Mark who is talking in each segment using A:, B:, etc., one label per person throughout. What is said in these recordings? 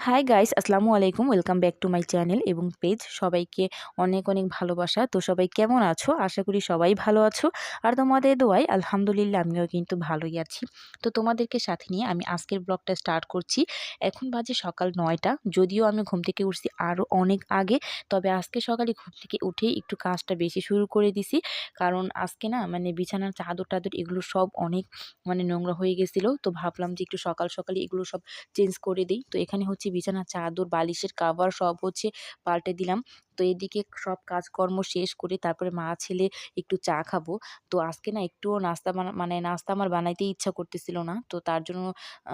A: Hi guys, আসসালামু আলাইকুম। Welcome back to my channel এবং পেজ। সবাইকে অনেক অনেক ভালোবাসা। তো সবাই কেমন আছো? আশা করি সবাই ভালো আছো। আর তোমাদের দোয়ায় আলহামদুলিল্লাহ আমিও কিন্তু ভালোই আছি। তো তোমাদেরকে সাথে নিয়ে আমি আজকের ব্লগটা স্টার্ট করছি। এখন বাজে সকাল ৯টা। যদিও আমি ঘুম থেকে উঠছি আরও অনেক আগে, তবে আজকে সকালে ঘুম থেকে উঠেই একটু কাজটা বেশি শুরু করে দিছি। কারণ আজকে না মানে বিছানার চাদর টাদর এগুলো সব অনেক নোংরা হয়ে গেছিলো। তো ভাবলাম যে একটু সকাল সকালে এগুলো সব চেঞ্জ করে দিই। তো এখানে হচ্ছে বিছানার চাদর, বালিশের কাভার সব হচ্ছে পাল্টে দিলাম। তো এদিকে সব কাজকর্ম শেষ করে তারপরে মা ছেলে একটু চা খাবো। তো আজকে না একটুও নাস্তা নাস্তা আমার বানাইতে ইচ্ছা করতেছিল না। তো তার জন্য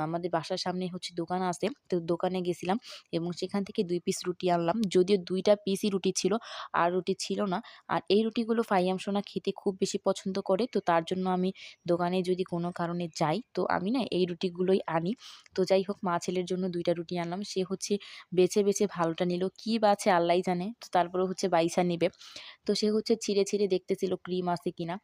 A: আমাদের বাসার সামনে হচ্ছে দোকান আছে। তো দোকানে গেছিলাম এবং সেখান থেকে ২ পিস রুটি আনলাম। যদিও ২ টা পিসই রুটি ছিল, আর রুটি ছিল না। আর এই রুটিগুলো ফাইয়াম সোনা খেতে খুব বেশি পছন্দ করে। তো তার জন্য আমি দোকানে যদি কোনো কারণে যাই, তো আমি না এই রুটিগুলোই আনি। তো যাই হোক, মা ছেলের জন্য ২ টা রুটি আনলাম। সে হচ্ছে বেছে, বেছে ভালোটা নিল। কি বাছে আল্লাহই জানে। তো তারপরে হচ্ছে বাইসা নিবে। তো সে হচ্ছে ছিঁড়ে, ছিঁড়ে দেখতেছিল ক্রিম আছে কিনা।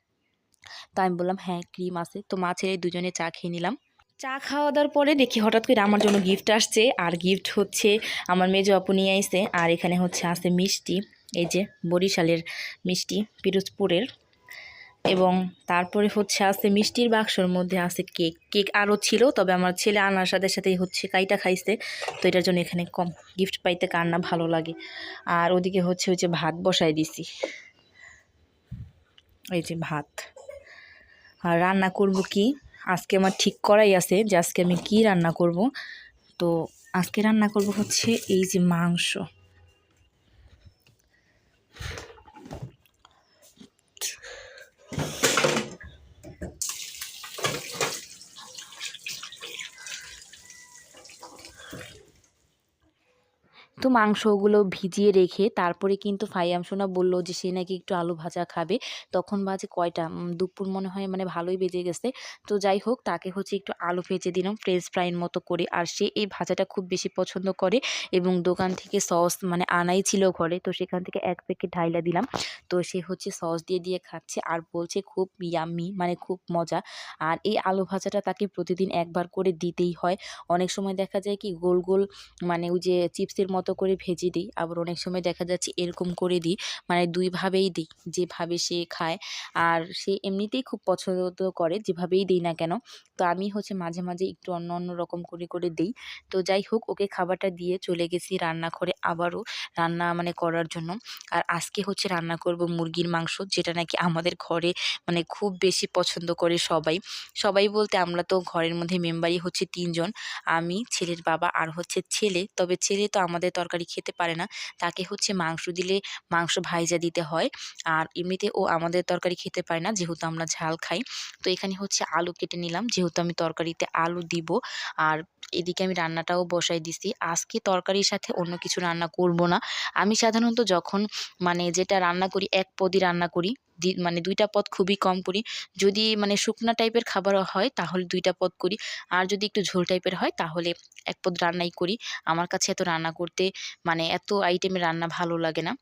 A: তো আমি বললাম, "হ্যাঁ, ক্রিম আছে।" তো মা ছেলে দুজনে চা খেয়ে নিলাম। চা খাওয়া দাওয়ার পরে দেখি হঠাৎ করে আমার জন্য গিফট আসছে। আর গিফট হচ্ছে আমার মেজো আপু নিয়ে আইছে। আর এখানে হচ্ছে আছে মিষ্টি। এই যে বরিশালের মিষ্টি, পিরোজপুরের। এবং তারপরে হচ্ছে আছে মিষ্টির বাক্সর মধ্যে আছে কেক। কেক আরও ছিল, তবে আমার ছেলে আনার সাথে সাথেই হচ্ছে কাইটা খাইছে। তো এটার জন্য এখানে কম। গিফট পাইতে কার না ভালো লাগে। আর ওদিকে হচ্ছে ওই যে ভাত বসাই দিছি। এই যে ভাত। আর রান্না করব কি, আজকে আমার ঠিক করাই আছে যে আজকে আমি কি রান্না করব। তো আজকে রান্না করব হচ্ছে এই যে মাংস। তো মাংসগুলো ভিজিয়ে রেখে তারপরে কিন্তু ফাইয়াম সোনা বলল যে সে নাকি একটু আলু ভাজা খাবে। তখন বাজে কয়টা, দুপুর মনে হয় ভালোই বেজে গেছে। তো যাই হোক, তাকে হচ্ছে একটু আলু ভেজে দিলাম ফ্রেঞ্চ ফ্রাইয়ের মতো করে। আর সে এই ভাজাটা খুব বেশি পছন্দ করে এবং দোকান থেকে সস আনাই ছিল ঘরে। তো সেখান থেকে ১ প্যাকেট ঢাইলা দিলাম। তো সে হচ্ছে সস দিয়ে, দিয়ে খাচ্ছে আর বলছে খুব ইয়াম্মি, খুব মজা। আর এই আলু ভাজাটা তাকে প্রতিদিন একবার করে দিতেই হয়। অনেক সময় দেখা যায় কি গোল, গোল ওই যে চিপসের মতো করে ভেজে দিই। আবার অনেক সময় দেখা যাচ্ছে এরকম করে দিই। ২ ভাবেই দিই, যেভাবে সে খায়। আর সে এমনিতেই খুব পছন্দ করে যেভাবেই দিই না কেন। তো আমি হচ্ছে মাঝে, মাঝে একটু অন্য, অন্য রকম করে, করে দেই। তো যাই হোক, ওকে খাবারটা দিয়ে চলে গেছি রান্নাঘরে আবারও রান্না করার জন্য। আর আজকে হচ্ছে রান্না করব মুরগির মাংস, যেটা নাকি আমাদের ঘরে খুব বেশি পছন্দ করে সবাই। সবাই বলতে আমরা তো ঘরের মধ্যে মেম্বারই হচ্ছে ৩ জন। আমি, ছেলের বাবা আর হচ্ছে ছেলে। তবে ছেলে তো আমাদের তরকারি খেতে পারে না। তাকে হচ্ছে মাংস দিলে মাংস ভাইজা দিতে হয়। আর এমনিতে ও আমাদের তরকারি খেতে পারে না, যেহেতু আমরা ঝাল খাই। তো এখানে হচ্ছে আলু কেটে নিলাম, যেহেতু আমি তরকারিতে আলু দিব। আর এদিকে আমি রান্নাটাও বসাই দিছি। আজকে তরকারির সাথে অন্য কিছু রান্না করব না। আমি সাধারণত যখন যেটা রান্না করি, এক পদই রান্না করি। ২ টা পদ খুবই কম করি। যদি শুকনা টাইপের খাবার হয় তাহলে ২ টা পদ করি। আর যদি একটু ঝোল টাইপের হয় তাহলে ১ পদ রান্নাই করি। আমার কাছে এত রান্না করতে এত আইটেমের রান্না ভালো লাগে না।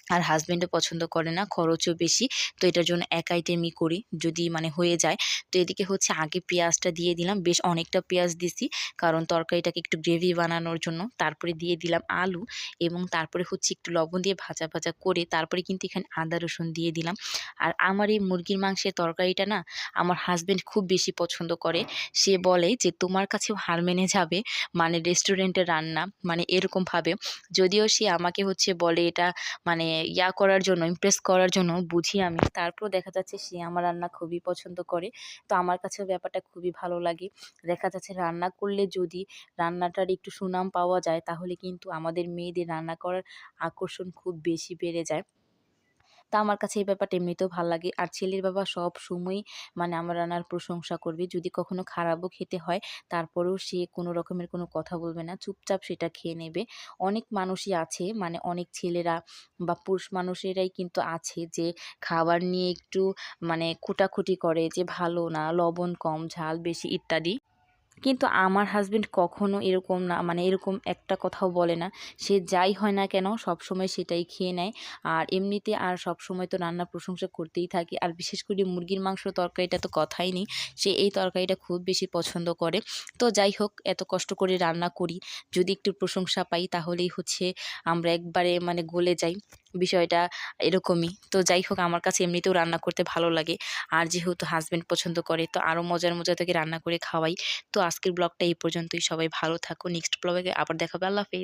A: আর হাসব্যান্ডও পছন্দ করে না, খরচও বেশি। তো এটার জন্য এক আইটেমই করি যদি হয়ে যায়। তো এদিকে হচ্ছে আগে পেঁয়াজটা দিয়ে দিলাম। বেশ অনেকটা পেঁয়াজ দিছি, কারণ তরকারিটাকে একটু গ্রেভি বানানোর জন্য। তারপরে দিয়ে দিলাম আলু এবং তারপরে হচ্ছে একটু লবণ দিয়ে ভাজা, ভাজা করে তারপরে কিন্তু এখানে আদা রসুন দিয়ে দিলাম। আর আমার এই মুরগির মাংসের তরকারিটা না আমার হাসব্যান্ড খুব বেশি পছন্দ করে। সে বলে যে, "তোমার কাছেও হার মেনে যাবে রেস্টুরেন্টের রান্না", এরকমভাবে। যদিও সে আমাকে হচ্ছে বলে এটা ইয়া করার জন্য, ইমপ্রেস করার জন্য, বুঝি আমি। তারপরেও দেখা যাচ্ছে সে আমার রান্না খুবই পছন্দ করে। তো আমার কাছেও ব্যাপারটা খুবই ভালো লাগে। দেখা যাচ্ছে রান্না করলে যদি রান্নাটার একটু সুনাম পাওয়া যায়, তাহলে কিন্তু আমাদের মেয়েদের রান্না করার আকর্ষণ খুব বেশি বেড়ে যায়। তা আমার কাছে এই ব্যাপারটা এমনিতেও ভাল লাগে। আর ছেলের বাবা সবসময়ই আমার রান্নার প্রশংসা করবে। যদি কখনো খারাপও খেতে হয়, তারপরেও সে কোনো রকমের কোনো কথা বলবে না। চুপচাপ সেটা খেয়ে নেবে। অনেক মানুষই আছে, অনেক ছেলেরা বা পুরুষ মানুষেরাই কিন্তু আছে যে খাবার নিয়ে একটু খুঁটাখুটি করে যে ভালো না, লবণ কম, ঝাল বেশি ইত্যাদি। কিন্তু আমার হাসব্যান্ড কখনো এরকম না, মানে এরকম একটা কথাও বলে না। সে যাই হয় না কেন সবসময় সেটাই খেয়ে নেয়। আর এমনিতে আর সবসময় তো রান্নার প্রশংসা করতেই থাকে। আর বিশেষ করে মুরগির মাংস তরকারিটা তো কথাই নেই। সে এই তরকারিটা খুব বেশি পছন্দ করে। তো যাই হোক, এত কষ্ট করে রান্না করি, যদি একটু প্রশংসা পাই তাহলেই হচ্ছে আমরা একবারে মানে গলে যাই। বিষয়টা এরকমই। তো যাই হোক, আমার কাছে এমনিতেও রান্না করতে ভালো লাগে। আর যেহেতু হাসব্যান্ড পছন্দ করে তো আরও মজার, মজার তাকে রান্না করে খাওয়াই। তো আজকের ব্লগটা এই পর্যন্তই। সবাই ভালো থাকো। নেক্সট ব্লগে আবার দেখা হবে। আল্লাহ হাফেজ।